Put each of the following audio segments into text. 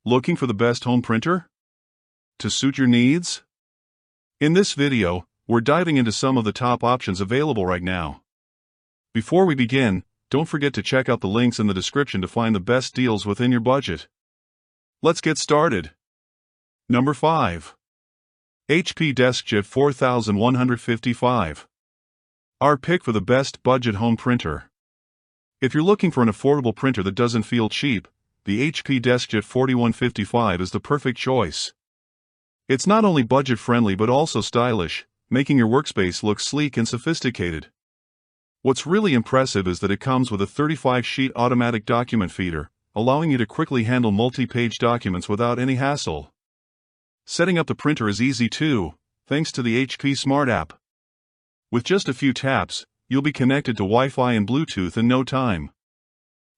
Looking for the best home printer to suit your needs? In this video, we're diving into some of the top options available right now. Before we begin, don't forget to check out the links in the description to find the best deals within your budget. Let's get started. Number 5. HP Deskjet 4155. Our pick for the best budget home printer. If you're looking for an affordable printer that doesn't feel cheap, the HP Deskjet 4155 is the perfect choice. It's not only budget-friendly but also stylish, making your workspace look sleek and sophisticated. What's really impressive is that it comes with a 35-sheet automatic document feeder, allowing you to quickly handle multi-page documents without any hassle. Setting up the printer is easy too, thanks to the HP Smart app. With just a few taps, you'll be connected to Wi-Fi and Bluetooth in no time.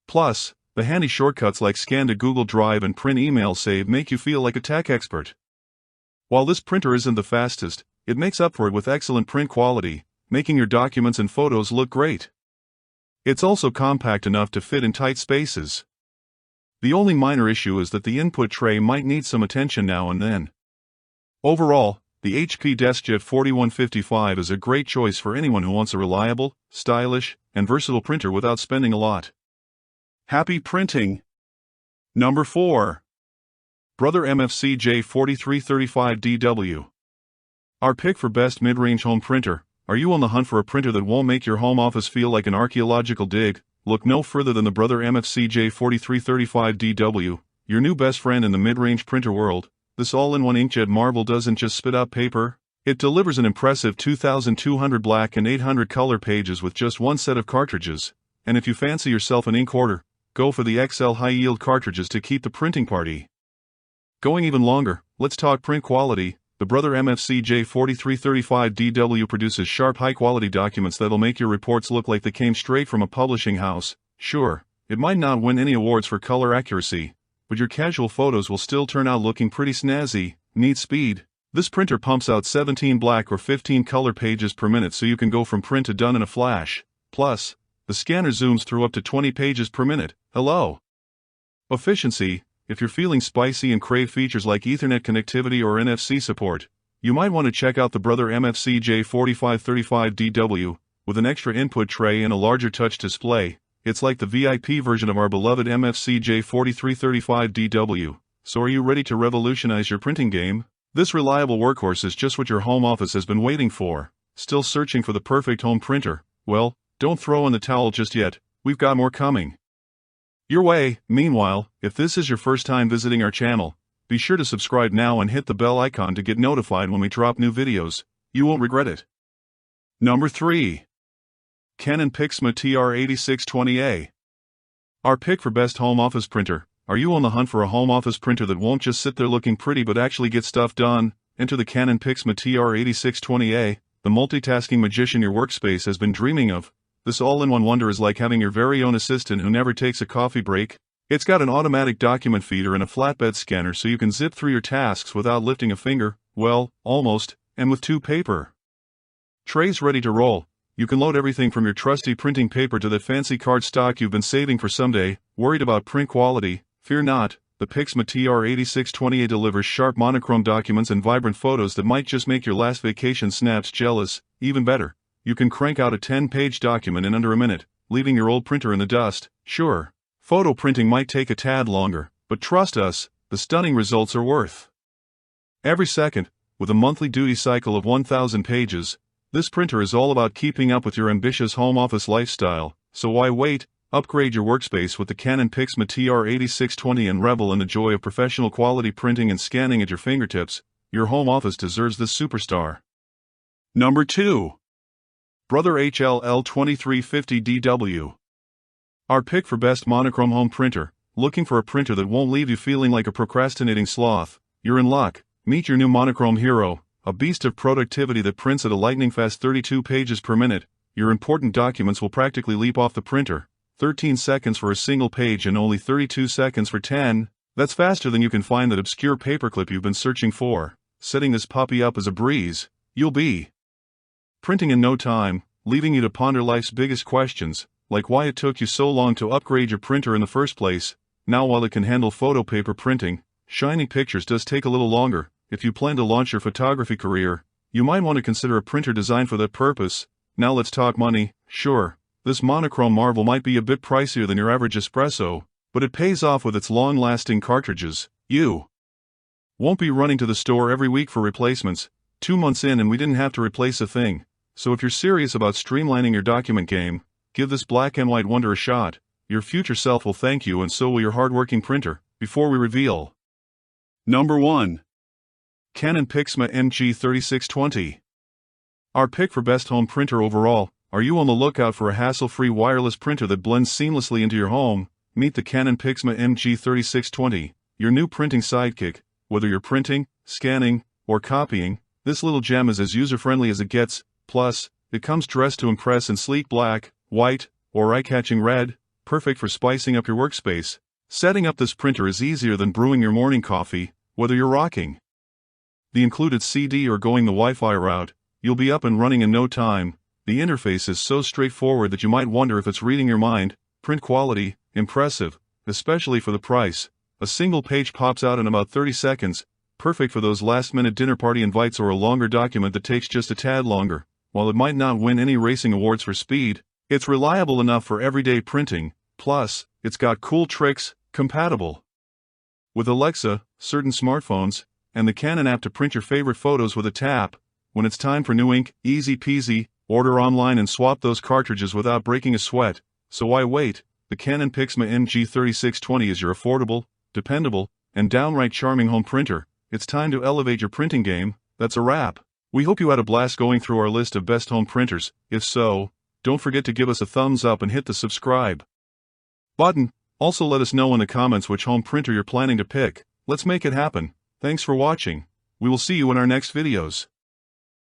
Plus, the handy shortcuts like Scan to Google Drive and Print Email Save make you feel like a tech expert. While this printer isn't the fastest, it makes up for it with excellent print quality, making your documents and photos look great. It's also compact enough to fit in tight spaces. The only minor issue is that the input tray might need some attention now and then. Overall, the HP Deskjet 4155 is a great choice for anyone who wants a reliable, stylish, and versatile printer without spending a lot. Happy printing! Number 4. Brother MFC-J4335 DW. Our pick for best mid-range home printer. Are you on the hunt for a printer that won't make your home office feel like an archaeological dig? Look no further than the Brother MFC-J4335 DW, your new best friend in the mid-range printer world. This all-in-one inkjet marvel doesn't just spit out paper, it delivers an impressive 2,200 black and 800 color pages with just one set of cartridges, and if you fancy yourself an ink hoarder, go for the XL high-yield cartridges to keep the printing party going even longer. Let's talk print quality. The Brother MFC-J4335 DW produces sharp, high-quality documents that'll make your reports look like they came straight from a publishing house. Sure, it might not win any awards for color accuracy, but your casual photos will still turn out looking pretty snazzy. Neat speed. This printer pumps out 17 black or 15 color pages per minute so you can go from print to done in a flash. Plus, the scanner zooms through up to 20 pages per minute. Hello! Efficiency. If you're feeling spicy and crave features like Ethernet connectivity or NFC support, you might want to check out the Brother MFC-J4335 DW. With an extra input tray and a larger touch display, it's like the VIP version of our beloved MFC-J4335 DW. So are you ready to revolutionize your printing game? This reliable workhorse is just what your home office has been waiting for. Still searching for the perfect home printer? Well, don't throw in the towel just yet, we've got more coming your way. Meanwhile, if this is your first time visiting our channel, be sure to subscribe now and hit the bell icon to get notified when we drop new videos. You won't regret it. Number 3. Canon Pixma TR8620A. Our pick for best home office printer. Are you on the hunt for a home office printer that won't just sit there looking pretty but actually get stuff done? Enter the Canon Pixma TR8620A, the multitasking magician your workspace has been dreaming of. This all-in-one wonder is like having your very own assistant who never takes a coffee break. It's got an automatic document feeder and a flatbed scanner so you can zip through your tasks without lifting a finger. Well, almost, and with 2 paper trays ready to roll. You can load everything from your trusty printing paper to that fancy cardstock you've been saving for someday. Worried about print quality? Fear not, the Pixma TR8620A delivers sharp monochrome documents and vibrant photos that might just make your last vacation snaps jealous. Even better, you can crank out a 10-page document in under a minute, leaving your old printer in the dust. Sure, photo printing might take a tad longer, but trust us, the stunning results are worth every second. With a monthly duty cycle of 1,000 pages, this printer is all about keeping up with your ambitious home office lifestyle. So why wait? Upgrade your workspace with the Canon Pixma TR8620 and revel in the joy of professional quality printing and scanning at your fingertips. Your home office deserves this superstar. Number 2. Brother HL-L2350 DW. Our pick for best monochrome home printer. Looking for a printer that won't leave you feeling like a procrastinating sloth? You're in luck. Meet your new monochrome hero, a beast of productivity that prints at a lightning-fast 32 pages per minute. Your important documents will practically leap off the printer. 13 seconds for a single page and only 32 seconds for 10. That's faster than you can find that obscure paperclip you've been searching for. Setting this puppy up is a breeze. You'll be printing in no time, leaving you to ponder life's biggest questions, like why it took you so long to upgrade your printer in the first place. Now while it can handle photo paper printing, shining pictures does take a little longer. If you plan to launch your photography career, you might want to consider a printer designed for that purpose. Now let's talk money. Sure, this monochrome marvel might be a bit pricier than your average espresso, but it pays off with its long-lasting cartridges. You won't be running to the store every week for replacements. 2 months in and we didn't have to replace a thing. So if you're serious about streamlining your document game, give this black and white wonder a shot. Your future self will thank you, and so will your hardworking printer. Before we reveal. Number 1. Canon Pixma MG3620. Our pick for best home printer overall. Are you on the lookout for a hassle-free wireless printer that blends seamlessly into your home? Meet the Canon Pixma MG3620, your new printing sidekick. Whether you're printing, scanning, or copying, this little gem is as user-friendly as it gets. Plus, it comes dressed to impress in sleek black, white, or eye-catching red, perfect for spicing up your workspace. Setting up this printer is easier than brewing your morning coffee. Whether you're rocking the included CD or going the Wi-Fi route, you'll be up and running in no time. The interface is so straightforward that you might wonder if it's reading your mind. Print quality, impressive, especially for the price. A single page pops out in about 30 seconds, perfect for those last-minute dinner party invites or a longer document that takes just a tad longer. While it might not win any racing awards for speed, it's reliable enough for everyday printing. Plus, it's got cool tricks, compatible with Alexa, certain smartphones, and the Canon app to print your favorite photos with a tap. When it's time for new ink, easy peasy, order online and swap those cartridges without breaking a sweat. So why wait? The Canon Pixma MG3620 is your affordable, dependable, and downright charming home printer. It's time to elevate your printing game. That's a wrap. We hope you had a blast going through our list of best home printers. If so, don't forget to give us a thumbs up and hit the subscribe button. Also let us know in the comments which home printer you're planning to pick. Let's make it happen. Thanks for watching. We will see you in our next videos.